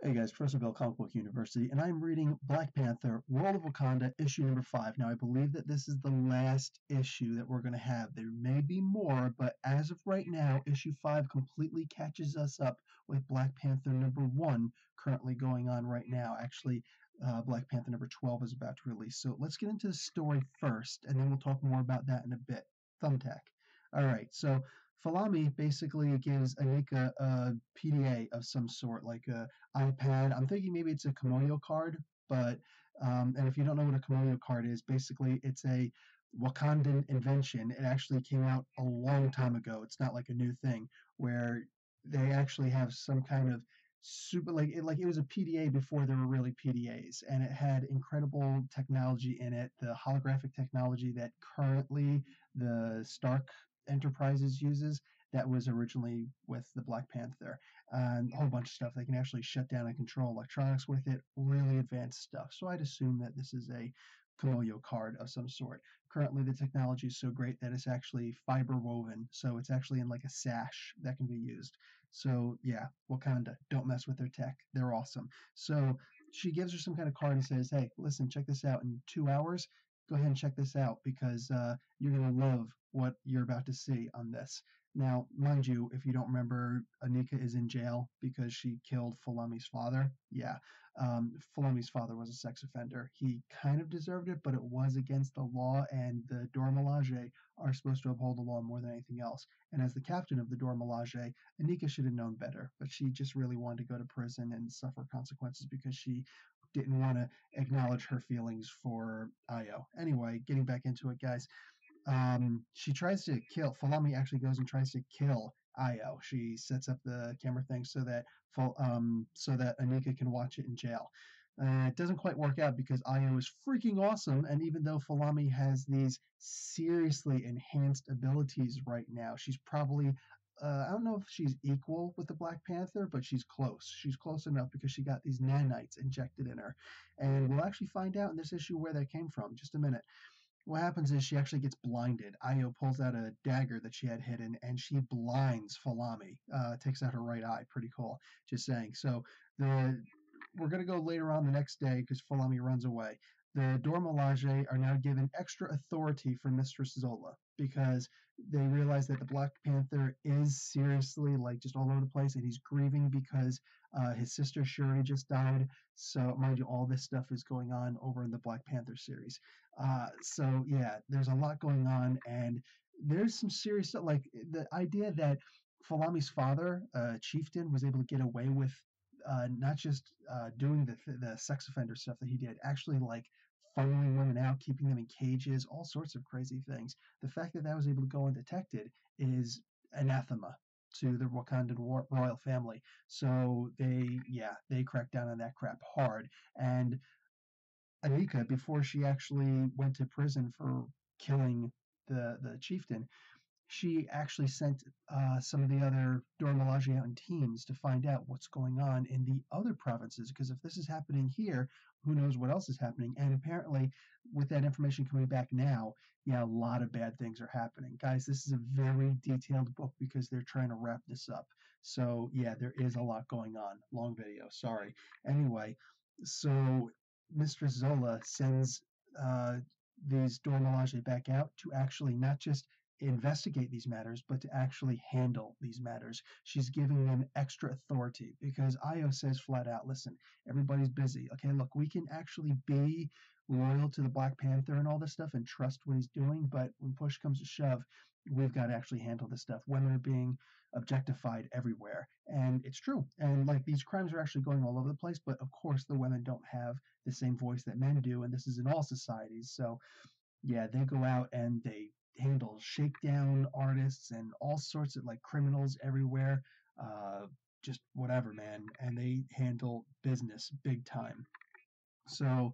Hey guys, Professor Bill, Comic Book University, and I'm reading Black Panther, World of Wakanda, issue number 5. Now, I believe that this is the last issue that we're going to have. There may be more, but as of right now, issue 5 completely catches us up with Black Panther number 1 currently going on right now. Actually, Black Panther number 12 is about to release. So let's get into the story first, and then we'll talk more about that in a bit. Thumbtack. All right, so Falami basically gives Anika a PDA of some sort, like a iPad. I'm thinking maybe it's a Komodo card, but and if you don't know what a Komodo card is, basically it's a Wakandan invention. It actually came out a long time ago. It's not like a new thing where they actually have some kind of super like it was a PDA before there were really PDAs, and it had incredible technology in it. The holographic technology that currently the Stark Enterprises uses that was originally with the Black Panther and a whole bunch of stuff. They can actually shut down and control electronics with it, really advanced stuff. So I'd assume that this is a Komoyo card of some sort. Currently, the technology is so great that it's actually fiber woven, so it's actually in like a sash that can be used. So yeah, Wakanda, don't mess with their tech. They're awesome. So she gives her some kind of card and says, "Hey, listen, check this out. In 2 hours, go ahead and check this out because you're gonna love what you're about to see on this." Now, mind you, if you don't remember, Anika is in jail because she killed Falami's father. Yeah, Falami's father was a sex offender. He kind of deserved it, but it was against the law, and the Dora Milaje are supposed to uphold the law more than anything else. And as the captain of the Dora Milaje, Anika should have known better, but she just really wanted to go to prison and suffer consequences because she didn't want to acknowledge her feelings for Io. Anyway, getting back into it, guys, she tries to kill Falami actually goes and tries to kill Io. She sets up the camera thing so that Anika can watch it in jail. It doesn't quite work out because Io is freaking awesome, and even though Falami has these seriously enhanced abilities right now, she's probably I don't know if she's equal with the Black Panther, but she's close. She's close enough because she got these nanites injected in her, and we'll actually find out in this issue where that came from. Just a minute. What happens is she actually gets blinded. Io pulls out a dagger that she had hidden, and she blinds Falami. Takes out her right eye. Pretty cool. Just saying. So the we're gonna go later on the next day because Falami runs away. The Dormilaje are now given extra authority from Mistress Zola because they realize that the Black Panther is seriously like just all over the place, and he's grieving because his sister Shuri just died. So mind you, all this stuff is going on over in the Black Panther series. So yeah, there's a lot going on, and there's some serious stuff. Like the idea that Falami's father, Chieftain, was able to get away with not just doing the sex offender stuff that he did, actually like funneling women out, keeping them in cages, all sorts of crazy things. The fact that that was able to go undetected is anathema to the Wakandan royal family. So they cracked down on that crap hard. And Anika, before she actually went to prison for killing the chieftain, she actually sent some of the other Dora Milaje out in teams to find out what's going on in the other provinces. Because if this is happening here, who knows what else is happening? And apparently, with that information coming back now, yeah, a lot of bad things are happening. Guys, this is a very detailed book because they're trying to wrap this up. So, yeah, there is a lot going on. Long video, sorry. Anyway, so Mistress Zola sends uh, these Dora Milaje back out to actually not just investigate these matters, but to actually handle these matters. She's giving them extra authority because Io says flat out, listen, everybody's busy. Okay, look, we can actually be loyal to the Black Panther and all this stuff and trust what he's doing, but when push comes to shove, we've got to actually handle this stuff. Women are being objectified everywhere. And it's true. And like these crimes are actually going all over the place, but of course the women don't have the same voice that men do, and this is in all societies. So yeah, they go out and they handle shakedown artists and all sorts of like criminals everywhere. Uh, just whatever, man. And they handle business big time. So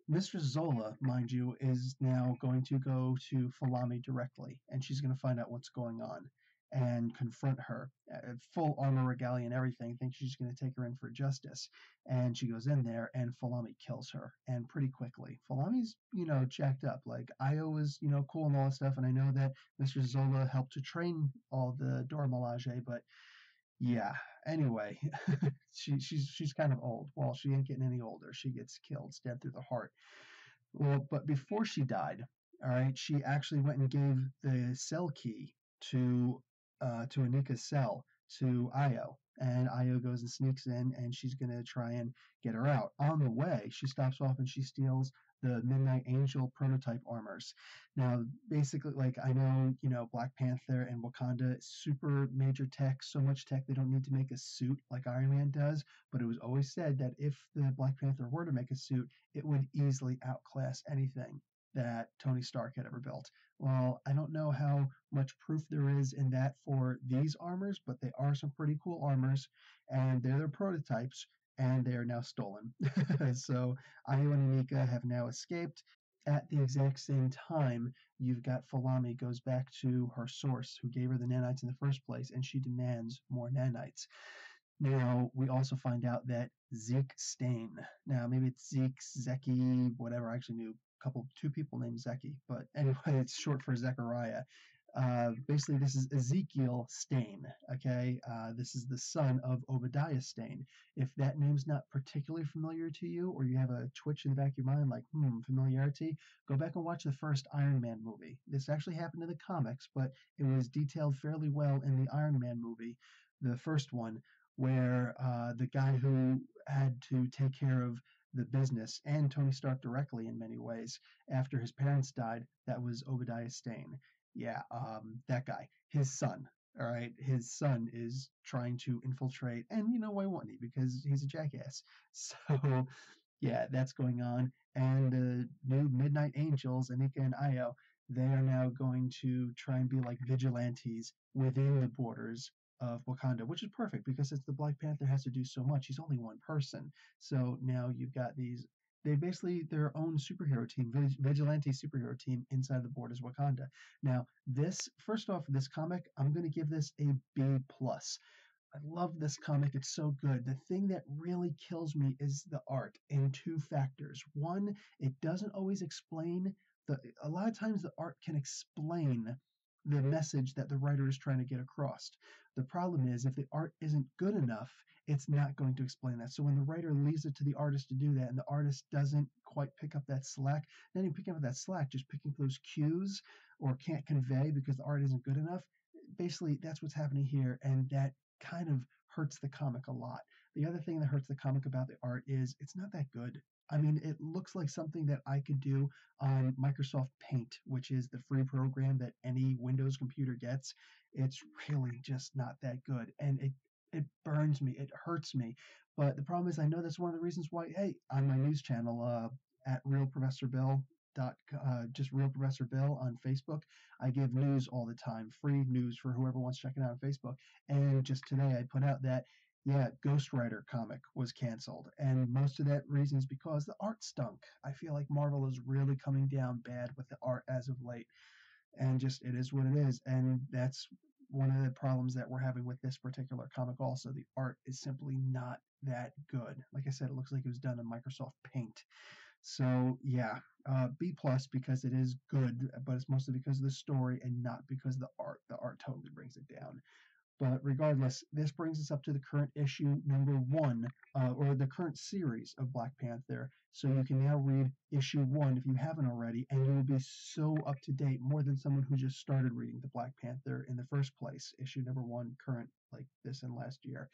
Mistress Zola, mind you, is now going to go to Falami directly, and she's going to find out what's going on and confront her. Full armor regalia and everything, thinks she's going to take her in for justice. And she goes in there, and Falami kills her, and pretty quickly. Falami's, jacked up. Like, Io is, cool and all that stuff, and I know that Mistress Zola helped to train all the Dora Milaje, but Yeah. Anyway, she's kind of old. Well, she ain't getting any older. She gets killed, stabbed through the heart. Well, but before she died, all right, she actually went and gave the cell key to Anika's cell to Io. And Io goes and sneaks in, and she's gonna try and get her out. On the way, she stops off and she steals the Midnight Angel prototype armors. Now, basically, like I know, Black Panther and Wakanda, super major tech, so much tech they don't need to make a suit like Iron Man does. But it was always said that if the Black Panther were to make a suit, it would easily outclass anything that Tony Stark had ever built. Well, I don't know how much proof there is in that for these armors, but they are some pretty cool armors, and they're their prototypes, and they are now stolen. So Ayo and Anika have now escaped. At the exact same time, you've got Falami goes back to her source, who gave her the nanites in the first place, and she demands more nanites. Now, we also find out that Zeke Stain, now maybe it's Zeke, Zeki, whatever. I actually knew two people named Zeki, but anyway, it's short for Zechariah. Basically, this is Ezekiel Stain, okay? This is the son of Obadiah Stain. If that name's not particularly familiar to you, or you have a twitch in the back of your mind like, familiarity, go back and watch the first Iron Man movie. This actually happened in the comics, but it was detailed fairly well in the Iron Man movie, the first one, where the guy who had to take care of the business and Tony Stark directly in many ways after his parents died, that was Obadiah Stane. Yeah, that guy, his son. All right, his son is trying to infiltrate, and why wouldn't he? Because he's a jackass. So yeah, that's going on. And the new Midnight Angels, Anika and Io, they are now going to try and be like vigilantes within the borders of Wakanda, which is perfect because it's the Black Panther has to do so much. He's only one person. So now you've got they basically their own superhero team, vigilante superhero team inside the borders of Wakanda. Now, first off, this comic, I'm going to give this a B plus. I love this comic. It's so good. The thing that really kills me is the art in two factors. One, it doesn't always explain a lot of times the art can explain the message that the writer is trying to get across. The problem is if the art isn't good enough, it's not going to explain that. So when the writer leaves it to the artist to do that and the artist doesn't quite pick up that slack, not even picking up that slack, just picking up those cues or can't convey because the art isn't good enough, basically that's what's happening here, and that kind of hurts the comic a lot. The other thing that hurts the comic about the art is it's not that good. I mean, it looks like something that I could do on Microsoft Paint, which is the free program that any Windows computer gets. It's really just not that good. And it burns me. It hurts me. But the problem is I know that's one of the reasons why, hey, on my news channel, at Real Professor Bill, just Real Professor Bill on Facebook, I give news all the time, free news for whoever wants to check it out on Facebook. And just today I put out that, yeah, Ghost Rider comic was canceled. And most of that reason is because the art stunk. I feel like Marvel is really coming down bad with the art as of late. And just, it is what it is. And that's one of the problems that we're having with this particular comic also. The art is simply not that good. Like I said, it looks like it was done in Microsoft Paint. So yeah, B plus because it is good, but it's mostly because of the story and not because of the art. The art totally brings it down. But regardless, this brings us up to the current issue number 1, or the current series of Black Panther. So you can now read issue 1 if you haven't already, and you will be so up to date, more than someone who just started reading the Black Panther in the first place. Issue number 1, current, like this in last year.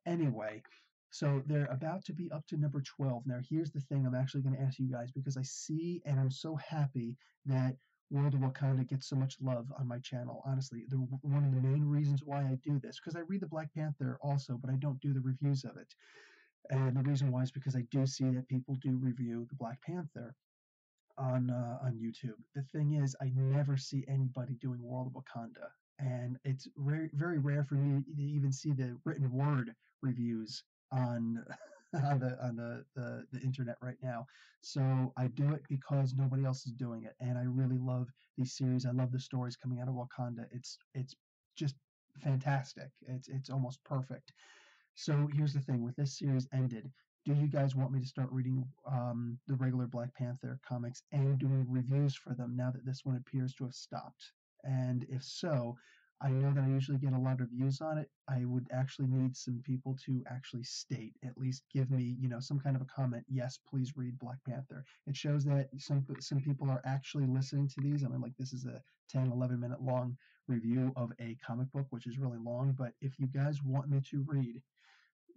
Anyway, so they're about to be up to number 12. Now, here's the thing I'm actually going to ask you guys because I see and I'm so happy that World of Wakanda gets so much love on my channel. Honestly, one of the main reasons why I do this, because I read the Black Panther also, but I don't do the reviews of it. And the reason why is because I do see that people do review the Black Panther on YouTube. The thing is, I never see anybody doing World of Wakanda, and it's very rare for me to even see the written word reviews on on the internet right now. So I do it because nobody else is doing it, and I really love these series. I love the stories coming out of Wakanda. It's just fantastic. It's almost perfect. So here's the thing: with this series ended, do you guys want me to start reading the regular Black Panther comics and doing reviews for them now that this one appears to have stopped? And if so, I know that I usually get a lot of views on it. I would actually need some people to actually state, at least give me, some kind of a comment. Yes, please read Black Panther. It shows that some people are actually listening to these. I mean, like this is a 10, 11-minute long review of a comic book, which is really long. But if you guys want me to read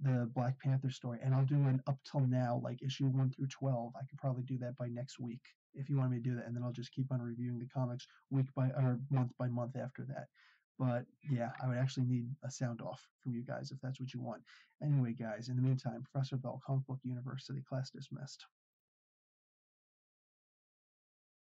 the Black Panther story, and I'll do an up till now, like issue 1 through 12. I could probably do that by next week if you want me to do that, and then I'll just keep on reviewing the comics week by or month by month after that. But yeah, I would actually need a sound off from you guys if that's what you want. Anyway, guys, in the meantime, Professor Bell, Comic Book University, class dismissed.